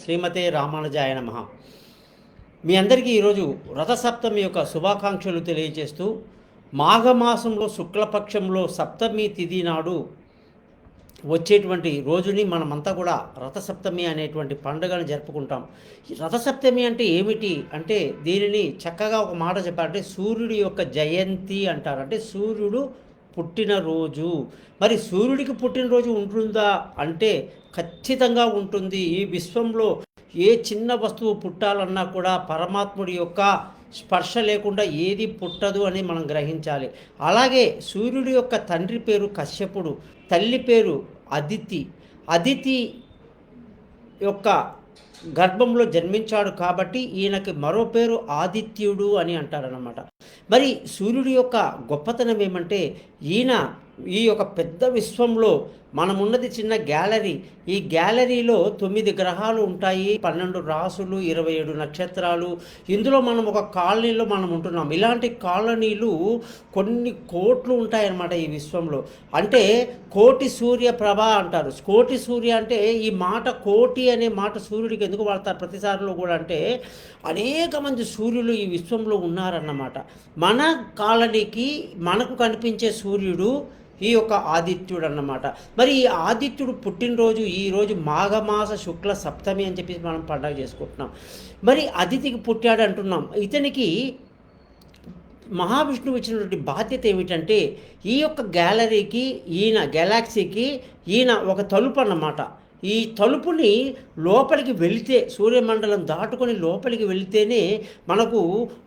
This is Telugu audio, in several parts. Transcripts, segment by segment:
శ్రీమతే రామానుజాయ నమః. మీ అందరికీ ఈరోజు రథసప్తమి యొక్క శుభాకాంక్షలు తెలియజేస్తూ, మాఘమాసంలో శుక్లపక్షంలో సప్తమి తిథి నాడు వచ్చేటువంటి రోజుని మనమంతా కూడా రథసప్తమి అనేటువంటి పండుగను జరుపుకుంటాం. ఈ రథసప్తమి అంటే ఏమిటి అంటే, దీనిని చక్కగా ఒక మాట చెప్పాలంటే సూర్యుడి యొక్క జయంతి అంటారు. అంటే సూర్యుడు పుట్టినరోజు. మరి సూర్యుడికి పుట్టినరోజు ఉంటుందా అంటే ఖచ్చితంగా ఉంటుంది. ఈ విశ్వంలో ఏ చిన్న వస్తువు పుట్టాలన్నా కూడా పరమాత్ముడి యొక్క స్పర్శ లేకుండా ఏది పుట్టదు అని మనం గ్రహించాలి. అలాగే సూర్యుడి యొక్క తండ్రి పేరు కశ్యపుడు, తల్లి పేరు అదితి. అదితి యొక్క గర్భంలో జన్మించాడు కాబట్టి ఈయనకి మరో పేరు ఆదిత్యుడు అని అంటారన్నమాట. మరి సూర్యుడి యొక్క గొప్పతనం ఏమంటే, ఈయన ఈ యొక్క పెద్ద విశ్వంలో మనమున్నది చిన్న గ్యాలరీ. ఈ గ్యాలరీలో 9 గ్రహాలు ఉంటాయి, 12 రాసులు, 27 నక్షత్రాలు. ఇందులో మనం ఒక కాలనీలో మనం ఉంటున్నాం. ఇలాంటి కాలనీలు కొన్ని కోట్లు ఉంటాయన్నమాట ఈ విశ్వంలో. అంటే కోటి సూర్య ప్రభ అంటారు. కోటి సూర్య అంటే ఈ మాట కోటి అనే మాట సూర్యుడికి ఎందుకు వాడతారు ప్రతిసారిలో కూడా అంటే, అనేక మంది సూర్యులు ఈ విశ్వంలో ఉన్నారన్నమాట. మన కాలనీకి మనకు కనిపించే సూర్యుడు ఈ యొక్క ఆదిత్యుడు అన్నమాట. మరి ఈ ఆదిత్యుడు పుట్టినరోజు ఈరోజు మాఘమాస శుక్ల సప్తమి అని చెప్పి మనం పండుగ చేసుకుంటున్నాం. మరి అదితికి పుట్టాడు అంటున్నాం. ఇతనికి మహావిష్ణువు ఇచ్చినటువంటి బాధ్యత ఏమిటంటే, ఈ యొక్క గ్యాలరీకి గెలాక్సీకి ఈయన ఒక తలుపు అన్నమాట. ఈ తలుపుని లోపలికి వెళితే, సూర్యమండలం దాటుకొని లోపలికి వెళితేనే మనకు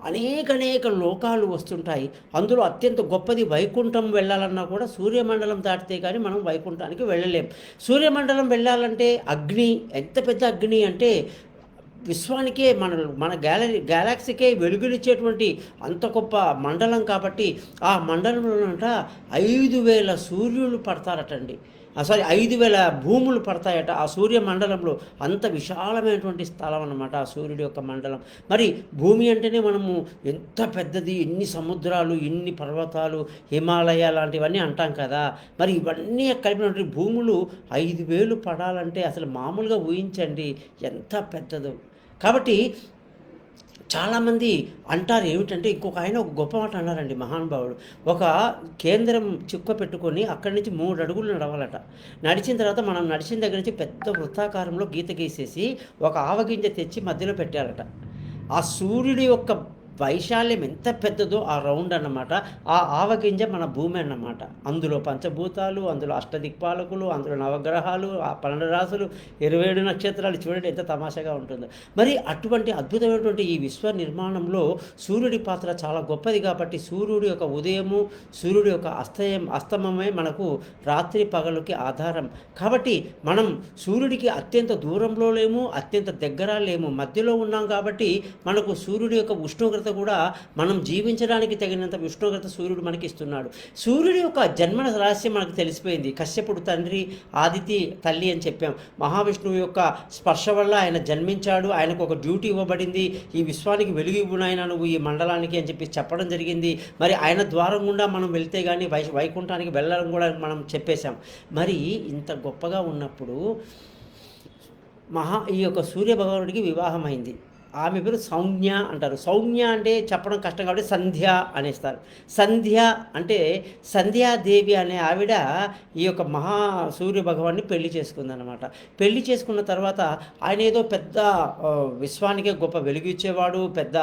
అనేక లోకాలు వస్తుంటాయి. అందులో అత్యంత గొప్పది వైకుంఠం వెళ్ళాలన్నా కూడా సూర్యమండలం దాటితే కానీ మనం వైకుంఠానికి వెళ్ళలేం. సూర్యమండలం వెళ్ళాలంటే అగ్ని, ఎంత పెద్ద అగ్ని అంటే విశ్వానికే మన గ్యాలాక్సీకే వెలుగునిచ్చేటువంటి అంత గొప్ప మండలం కాబట్టి ఆ మండలంలోనంట 5,000 సూర్యులు పడతారటండి. 5,000 భూములు పడతాయట ఆ సూర్య మండలంలో. అంత విశాలమైనటువంటి స్థలం అన్నమాట ఆ సూర్యుడి యొక్క మండలం. మరి భూమి అంటేనే మనము ఎంత పెద్దది, ఎన్ని సముద్రాలు, ఎన్ని పర్వతాలు, హిమాలయ లాంటివన్నీ అంటాం కదా. మరి ఇవన్నీ కలిపినటువంటి భూములు 5,000 పడాలంటే అసలు మామూలుగా ఊహించండి ఎంత పెద్దదో. కాబట్టి చాలామంది అంటారు ఏమిటంటే, ఇంకొక ఆయన ఒక గొప్ప మాట అన్నారండి మహానుభావుడు. ఒక కేంద్రం చిక్క పెట్టుకొని అక్కడి నుంచి 3 అడుగులు నడవాలట. నడిచిన తర్వాత మనం నడిచిన దగ్గర నుంచి పెద్ద వృత్తాకారంలో గీత గీసేసి ఒక ఆవగింజ తెచ్చి మధ్యలో పెట్టారట. ఆ సూర్యుడి యొక్క వైశాల్యం ఎంత పెద్దదో ఆ రౌండ్ అన్నమాట. ఆ ఆవగింజ మన భూమి అన్నమాట. అందులో పంచభూతాలు, అందులో అష్టదిక్పాలకులు, అందులో నవగ్రహాలు, ఆ 12 రాసులు, 27 నక్షత్రాలు. చూడండి ఎంత తమాషాగా ఉంటుందో. మరి అటువంటి అద్భుతమైనటువంటి ఈ విశ్వ నిర్మాణంలో సూర్యుడి పాత్ర చాలా గొప్పది కాబట్టి సూర్యుడి యొక్క ఉదయము, సూర్యుడి యొక్క అస్తమమే మనకు రాత్రి పగలుకి ఆధారం. కాబట్టి మనం సూర్యుడికి అత్యంత దూరంలో లేము, అత్యంత దగ్గర లేము, మధ్యలో ఉన్నాం. కాబట్టి మనకు సూర్యుడి యొక్క ఉష్ణోగ్రత కూడా మనం జీవించడానికి తగినంత ఉష్ణోగ్రత సూర్యుడు మనకి ఇస్తున్నాడు. సూర్యుడి యొక్క జన్మ రహస్యం మనకు తెలిసిపోయింది. కశ్యపుడు తండ్రి, ఆదితి తల్లి అని చెప్పాం. మహావిష్ణువు యొక్క స్పర్శ వల్ల ఆయన జన్మించాడు. ఆయనకు ఒక డ్యూటీ ఇవ్వబడింది, ఈ విశ్వానికి వెలుగు ఇవ్వునాయన నువ్వు ఈ మండలానికి అని చెప్పి చెప్పడం జరిగింది. మరి ఆయన ద్వారం గుండా మనం వెళ్తే కానీ వైకుంఠానికి వెళ్ళడం కూడా మనం చెప్పేశాం. మరి ఇంత గొప్పగా ఉన్నప్పుడు ఈ యొక్క సూర్య భగవానుడికి వివాహం అయింది. ఆమె పేరు సౌజ్ఞ అంటారు. సౌజ్ఞ అంటే చెప్పడం కష్టం కాబట్టి సంధ్య అనేస్తారు. సంధ్య అంటే సంధ్యాదేవి అనే ఆవిడ ఈ యొక్క మహా సూర్య భగవాన్ని పెళ్లి చేసుకుందనమాట. పెళ్లి చేసుకున్న తర్వాత ఆయన ఏదో పెద్ద విశ్వానికే గొప్ప వెలుగు ఇచ్చేవాడు, పెద్ద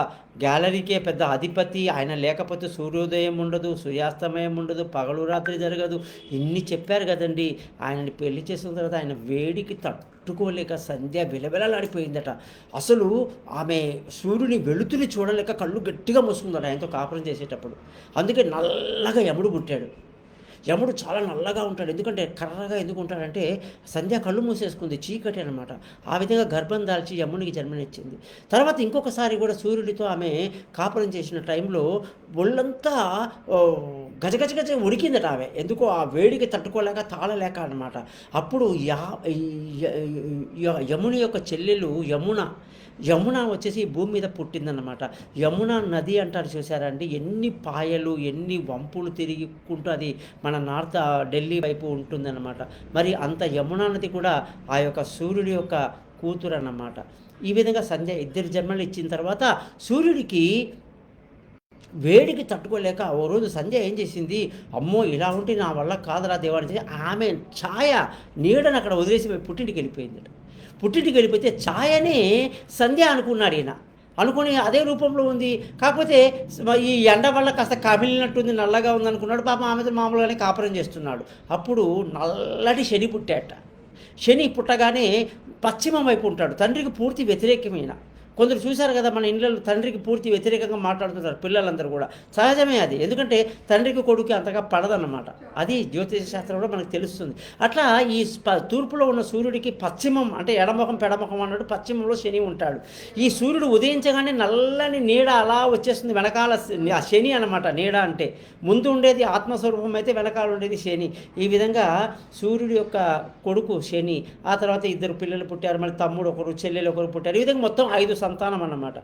గ్యాలరీకే పెద్ద అధిపతి. ఆయన లేకపోతే సూర్యోదయం ఉండదు, సూర్యాస్తమయం ఉండదు, పగలు రాత్రి జరగదు, ఇన్ని చెప్పారు కదండి. ఆయనని పెళ్లి చేసుకున్న తర్వాత ఆయన వేడికి తట్టుకోలేక సంధ్య విలవిలలాడిపోయిందట. అసలు ఆమె సూర్యుని వెలుతుని చూడలేక కళ్ళు గట్టిగా మూసుకుందట ఆయనతో కాపురం చేసేటప్పుడు. అందుకే నల్లగా యముడు పుట్టాడు. యముడు చాలా నల్లగా ఉంటాడు. ఎందుకంటే కర్రగా ఎందుకు ఉంటాడంటే సంధ్య కళ్ళు మూసేసుకుంది, చీకటి అనమాట. ఆ విధంగా గర్భం దాల్చి యమునికి జన్మనిచ్చింది. తర్వాత ఇంకొకసారి కూడా సూర్యుడితో ఆమె కాపురం చేసిన టైంలో ఒళ్ళంతా గజగజ ఉడికిందట ఆమె. ఎందుకో ఆ వేడికి తట్టుకోలేక తాళలేక అనమాట. అప్పుడు యముని యొక్క చెల్లెలు యమున వచ్చేసి భూమి మీద పుట్టిందన్నమాట. యమున నది అంటారు చూసారండి, ఎన్ని పాయలు, ఎన్ని వంపులు తిరుగుకుంటూ అది మన నార్త్ ఢిల్లీ వైపు ఉంటుందన్నమాట. మరి అంత యమునా నది కూడా ఆ యొక్క సూర్యుడి యొక్క కూతురు అన్నమాట. ఈ విధంగా సంధ్య ఇద్దరు జన్మలు ఇచ్చిన తర్వాత సూర్యుడికి వేడికి తట్టుకోలేక ఓ రోజు సంధ్య ఏం చేసింది, అమ్మో ఇలా ఉంటే నా వల్ల కాదురా దేవాని ఆమె ఛాయ నీడను అక్కడ వదిలేసి పుట్టింటికి వెళ్ళిపోయింది. పుట్టింటికి వెళ్ళిపోతే ఛాయనే సంధ్య అనుకున్నాడు ఈయన. అనుకుని అదే రూపంలో ఉంది, కాకపోతే ఈ ఎండ వల్ల కాస్త కమిలినట్టుంది, నల్లగా ఉంది అనుకున్నాడు. పాపం ఆమెతో మామూలుగానే కాపురం చేస్తున్నాడు. అప్పుడు నల్లటి శని పుట్టాట. శని పుట్టగానే పశ్చిమం వైపు ఉంటాడు, తండ్రికి పూర్తి వ్యతిరేకమైన. కొందరు చూశారు కదా మన ఇంట్లో తండ్రికి పూర్తి వ్యతిరేకంగా మాట్లాడుతుంటారు పిల్లలందరూ కూడా. సహజమే అది, ఎందుకంటే తండ్రికి కొడుకు అంతగా పడదన్నమాట. అది జ్యోతిష శాస్త్రంలో మనకు తెలుస్తుంది. అట్లా ఈ తూర్పులో ఉన్న సూర్యుడికి పశ్చిమం అంటే ఎడముఖం పెడముఖం అన్నట్టు పశ్చిమంలో శని ఉంటాడు. ఈ సూర్యుడు ఉదయించగానే నల్లని నీడ అలా వచ్చేస్తుంది, వెనకాల శని అనమాట. నీడ అంటే ముందు ఉండేది ఆత్మస్వరూపం అయితే వెనకాల ఉండేది శని. ఈ విధంగా సూర్యుడి యొక్క కొడుకు శని, ఆ తర్వాత ఇద్దరు పిల్లలు పుట్టారు, మళ్ళీ తమ్ముడు ఒకరు చెల్లెలు ఒకరు పుట్టారు. ఈ విధంగా మొత్తం 5 సంతానం అన్నమాట.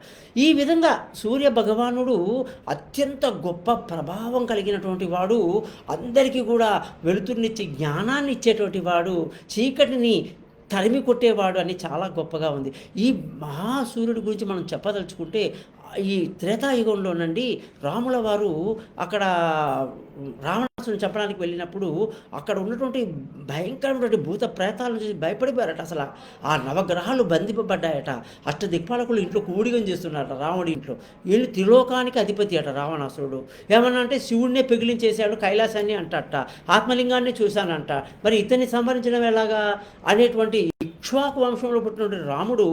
ఈ విధంగా సూర్య భగవానుడు అత్యంత గొప్ప ప్రభావం కలిగినటువంటి వాడు, అందరికీ కూడా వెలుతురునిచ్చి జ్ఞానాన్ని ఇచ్చేటువంటి వాడు, చీకటిని తరిమి కొట్టేవాడు అని చాలా గొప్పగా ఉంది. ఈ మహాసూర్యుడి గురించి మనం చెప్పదలుచుకుంటే ఈ త్రేతాయుగంలోనండి రాముల వారు అక్కడ రావణాసుని చెప్పడానికి వెళ్ళినప్పుడు అక్కడ ఉన్నటువంటి భయంకరమైనటువంటి భూత ప్రేతాలను చూసి భయపడిపోయారట. అసలు ఆ నవగ్రహాలు బంధింపబడ్డాయట. అష్టదిక్పాలకులు ఇంట్లో కూడిగం చేస్తున్నారట రావణుడి ఇంట్లో. వీళ్ళు త్రిలోకానికి అధిపతి అట రావణాసురుడు. ఏమన్నా అంటే శివుడినే పెగిలించేశాడు, కైలాసాన్ని అంటట, ఆత్మలింగాన్ని చూశానంట. మరి ఇతన్ని సంహరించడం ఎలాగా అనేటువంటి ఇక్ష్వాకు వంశంలో పుట్టినటువంటి రాముడు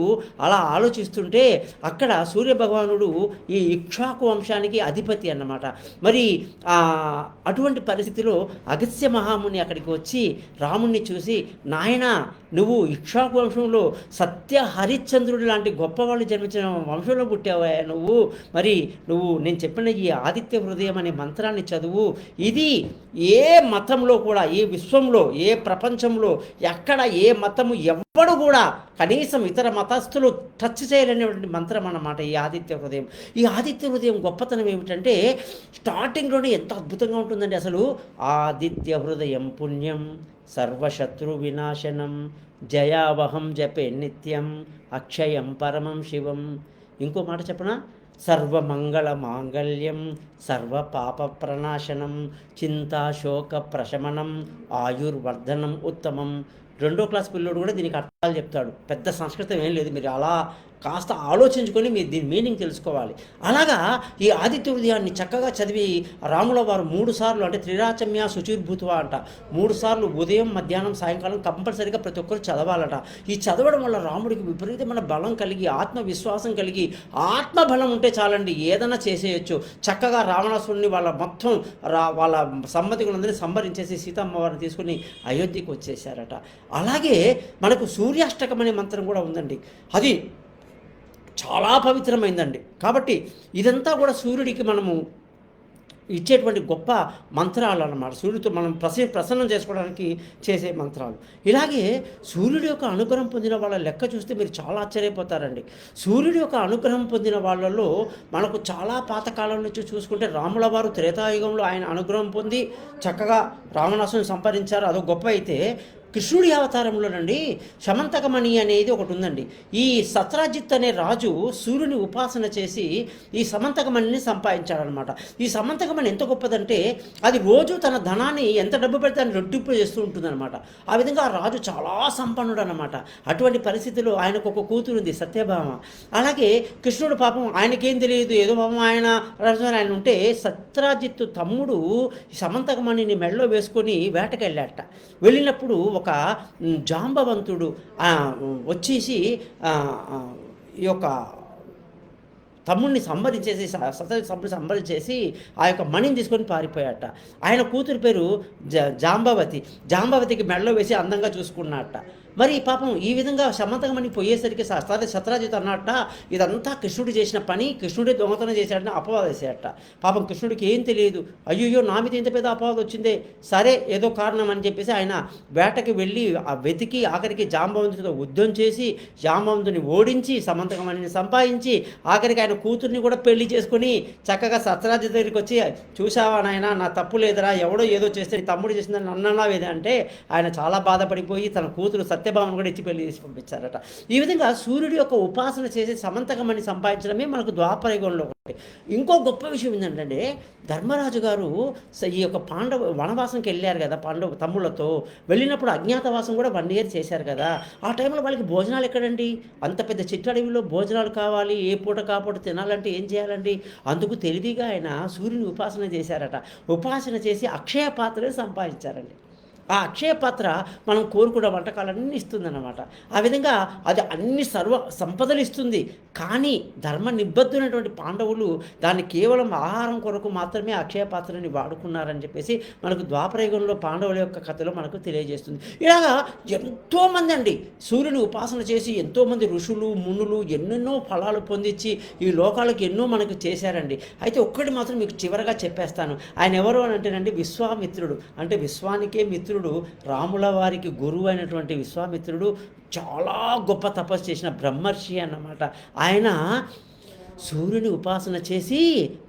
అలా ఆలోచిస్తుంటే అక్కడ సూర్యభగవానుడు ఈ ఇక్ష్వాకు వంశానికి అధిపతి అన్నమాట. మరి అటువంటి పరిస్థితిలో అగస్త్య మహాముని అక్కడికి వచ్చి రాముణ్ణి చూసి, నాయన నువ్వు ఇక్ష్వాకు వంశంలో సత్య హరిశ్చంద్రుడు లాంటి గొప్పవాళ్ళు జన్మించిన వంశంలో పుట్టావా నువ్వు, మరి నువ్వు నేను చెప్పిన ఈ ఆదిత్య హృదయం అనే మంత్రాన్ని చదువు. ఇది ఏ మతంలో కూడా, ఏ విశ్వంలో, ఏ ప్రపంచంలో ఎక్కడ ఏ మతము ఎవ్వడు కూడా కనీసం ఇతర మతస్థులు టచ్ చేయలేనటువంటి మంత్రం అన్నమాట ఈ ఆదిత్య హృదయం. ఈ ఆదిత్య హృదయం గొప్పతనం ఏమిటంటే స్టార్టింగ్లోనే ఎంత అద్భుతంగా ఉంటుందండి. అసలు ఆదిత్య హృదయం పుణ్యం సర్వశత్రు వినాశనం జయావహం జపే నిత్యం అక్షయం పరమం శివం. ఇంకో మాట చెప్పనా, సర్వమంగళ మాంగళ్యం సర్వ పాప ప్రణాశనం చింతాశోక ప్రశమనం ఆయుర్వర్ధనం ఉత్తమం. 2వ క్లాస్ పిల్లోడు కూడా దీనికి అర్థాలు చెప్తాడు. పెద్ద సంస్కృతం ఏం లేదు, మీరు అలా కాస్త ఆలోచించుకొని మీరు దీని మీనింగ్ తెలుసుకోవాలి. అలాగా ఈ ఆదిత్య హృదయాన్ని చక్కగా చదివి రాముల వారు 3 సార్లు అంటే త్రిరాచమ్య శుచిర్భూత్వ అంట 3 సార్లు ఉదయం మధ్యాహ్నం సాయంకాలం కంపల్సరీగా ప్రతి ఒక్కరు చదవాలట. ఈ చదవడం వల్ల రాముడికి విపరీతమైన బలం కలిగి ఆత్మవిశ్వాసం కలిగి, ఆత్మబలం ఉంటే చాలండి ఏదైనా చేసేయచ్చు. చక్కగా రావణాసురుడిని వాళ్ళ సమ్మతికులందరినీ సంహరించేసి సీతమ్మ వారిని తీసుకుని అయోధ్యకు వచ్చేసారట. అలాగే మనకు సూర్యాష్టకం అనే మంత్రం కూడా ఉందండి, అది చాలా పవిత్రమైందండి. కాబట్టి ఇదంతా కూడా సూర్యుడికి మనము ఇచ్చేటువంటి గొప్ప మంత్రాలు అన్నమాట. సూర్యుడితో మనం ప్రసన్నం చేసుకోవడానికి చేసే మంత్రాలు. ఇలాగే సూర్యుడి యొక్క అనుగ్రహం పొందిన వాళ్ళ లెక్క చూస్తే మీరు చాలా ఆశ్చర్యపోతారండి. సూర్యుడి యొక్క అనుగ్రహం పొందిన వాళ్ళలో మనకు చాలా పాతకాలం నుంచి చూసుకుంటే రాముల వారు త్రేతాయుగంలో ఆయన అనుగ్రహం పొంది చక్కగా రావణాసుని సంపాదించారు, అదో గొప్ప. అయితే కృష్ణుడి అవతారంలోనండి శమంతకమణి అనేది ఒకటి ఉందండి. ఈ సత్రాజిత్ అనే రాజు సూర్యుని ఉపాసన చేసి ఈ సమంతకమణిని సంపాదించాడనమాట. ఈ సమంతకమణి ఎంత గొప్పదంటే అది రోజు తన ధనాన్ని ఎంత డబ్బు పెడితే దాన్ని రెట్టింపు చేస్తూ ఉంటుందన్నమాట. ఆ విధంగా ఆ రాజు చాలా సంపన్నుడు అనమాట. అటువంటి పరిస్థితిలో ఆయనకు ఒక కూతురు ఉంది సత్యభామ. అలాగే కృష్ణుడు పాపం ఆయనకేం తెలియదు, ఏదో పాపం ఆయన ఆయన ఉంటే సత్రాజిత్తు తమ్ముడు సమంతకమణిని మెడలో వేసుకొని వేటకెళ్ళాట. వెళ్ళినప్పుడు ఒక జాంబవంతుడు వచ్చేసి ఈ యొక్క తమ్ముడిని సంహరించేసి సంహరించేసి ఆ యొక్క మణిని తీసుకొని పారిపోయాట. ఆయన కూతురు పేరు జాంబవతికి మెడలో వేసి అందంగా చూసుకున్నట్ట. మరి పాపం ఈ విధంగా సమంతకమణి పోయేసరికి సత్రాజిత్ అన్నట్ట ఇదంతా కృష్ణుడు చేసిన పని, కృష్ణుడే దొంగతనం చేశాడని అపవాదం వేసేట. పాపం కృష్ణుడికి ఏం తెలియదు, అయ్యో నా మీద ఇంత పెద్ద అపవాదం వచ్చిందే, సరే ఏదో కారణం అని చెప్పేసి ఆయన వేటకి వెళ్ళి వెతికి ఆఖరికి జాంబవంతుడితో యుద్ధం చేసి జాంబవంతుని ఓడించి సమంతకమణిని సంపాదించి ఆఖరికి ఆయన కూతుర్ని కూడా పెళ్లి చేసుకుని చక్కగా సత్రాజిత్ దగ్గరికి వచ్చి, చూసావా నాయన నా తప్పు లేదురా, ఎవడో ఏదో చేస్తే తమ్ముడు చేసిందని అన్ననా వేదే అంటే ఆయన చాలా బాధపడిపోయి తన కూతురు సత్యభామను కూడా ఇచ్చి పెళ్లి చేసి పంపించారట. ఈ విధంగా సూర్యుడి యొక్క ఉపాసన చేసి సమంతకమని సంపాదించడమే మనకు ద్వాపరయుగంలో ఒకటి. ఇంకో గొప్ప విషయం ఏంటంటే ధర్మరాజు గారు ఈ యొక్క వనవాసంకి వెళ్ళారు కదా తమ్ముళ్ళతో. వెళ్ళినప్పుడు అజ్ఞాతవాసం కూడా 1 year చేశారు కదా. ఆ టైంలో వాళ్ళకి భోజనాలు ఎక్కడండి? అంత పెద్ద చిట్టడవిలో భోజనాలు కావాలి, ఏ పూట కాపూట తినాలంటే ఏం చేయాలండి? అందుకు తెలివిగా ఆయన సూర్యుని ఉపాసన చేశారట. ఉపాసన చేసి అక్షయ పాత్రని సంపాదించారండి. ఆ అక్షయ పాత్ర మనం కోరుకున్న వంటకాలన్నీ ఇస్తుందన్నమాట. ఆ విధంగా అది అన్ని సర్వ సంపదలు ఇస్తుంది. కానీ ధర్మ నిబద్ధులైనటువంటి పాండవులు దాన్ని కేవలం ఆహారం కొరకు మాత్రమే అక్షయ పాత్రని వాడుకున్నారని చెప్పేసి మనకు ద్వాపరయుగంలో పాండవుల యొక్క కథలో మనకు తెలియజేస్తుంది. ఇలాగా ఎంతోమంది అండి సూర్యుని ఉపాసన చేసి ఎంతోమంది ఋషులు మునులు ఎన్నెన్నో ఫలాలు పొందించి ఈ లోకాలకు ఎన్నో మనకు చేశారండి. అయితే ఒక్కటి మాత్రం మీకు చివరగా చెప్పేస్తాను. ఆయన ఎవరు అని అంటేనండి విశ్వామిత్రుడు. అంటే విశ్వానికే మిత్రుడు, రాముల వారికి గురువు అయినటువంటి విశ్వామిత్రుడు చాలా గొప్ప తపస్సు చేసిన బ్రహ్మర్షి అన్నమాట. ఆయన సూర్యుని ఉపాసన చేసి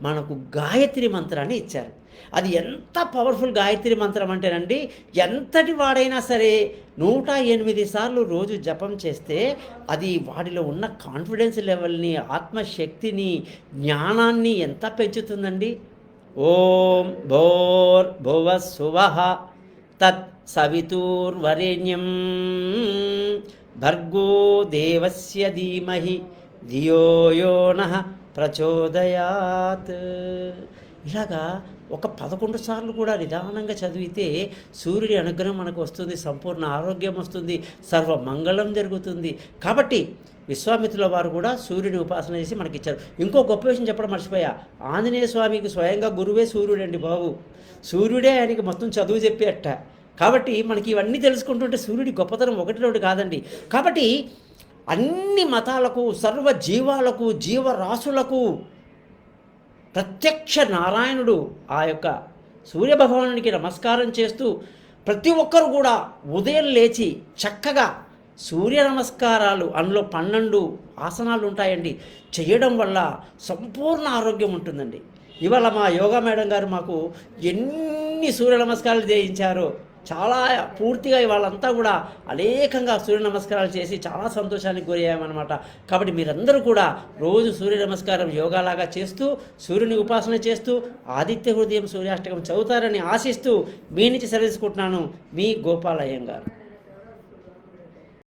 మనకు గాయత్రి మంత్రాన్ని ఇచ్చారు. అది ఎంత పవర్ఫుల్ గాయత్రి మంత్రం అంటేనండి, ఎంతటి వాడైనా సరే 108 సార్లు రోజు జపం చేస్తే అది వాడిలో ఉన్న కాన్ఫిడెన్స్ లెవెల్ని, ఆత్మశక్తిని, జ్ఞానాన్ని ఎంత పెంచుతుందండి. ఓం భోర్భువః సువః తత్ సవితుర్వరేణ్యం భర్గో దేవస్య ధీమహి ధియో యో నః ప్రచోదయాత్. ఇలాగా ఒక 11 సార్లు కూడా నిదానంగా చదివితే సూర్యుడి అనుగ్రహం మనకు వస్తుంది, సంపూర్ణ ఆరోగ్యం వస్తుంది, సర్వ మంగళం జరుగుతుంది. కాబట్టి విశ్వామిత్రుల వారు కూడా సూర్యుని ఉపాసన చేసి మనకి ఇచ్చారు. ఇంకో గొప్ప విషయం చెప్పడం మర్చిపోయా. ఆంజనేయ స్వామికి స్వయంగా గురువే సూర్యుడండి బాబు. సూర్యుడే ఆయనకి మొత్తం చదువు చెప్పేట. కాబట్టి మనకి ఇవన్నీ తెలుసుకుంటుంటే సూర్యుడి గొప్పతనం 1-2 కాదండి. కాబట్టి అన్ని మతాలకు, సర్వ జీవాలకు, జీవరాశులకు ప్రత్యక్ష నారాయణుడు ఆ యొక్క సూర్యభగవానునికి నమస్కారం చేస్తూ ప్రతి ఒక్కరు కూడా ఉదయం లేచి చక్కగా సూర్య నమస్కారాలు, అందులో 12 ఆసనాలు ఉంటాయండి, చేయడం వల్ల సంపూర్ణ ఆరోగ్యం ఉంటుందండి. ఇవాళ మా యోగా మేడం గారు మాకు ఎన్ని సూర్య నమస్కారాలు చేయించారో, చాలా పూర్తిగా వాళ్ళంతా కూడా అనేకంగా సూర్య నమస్కారాలు చేసి చాలా సంతోషానికి గురయ్యామన్నమాట. కాబట్టి మీరందరూ కూడా రోజు సూర్య నమస్కారం యోగాలాగా చేస్తూ సూర్యుని ఉపాసన చేస్తూ ఆదిత్య హృదయం సూర్యాష్టకం చదువుతారని ఆశిస్తూ మీ నుంచి సెలవు తీసుకుంటున్నాను. మీ గోపాల్ అయ్యంగారు.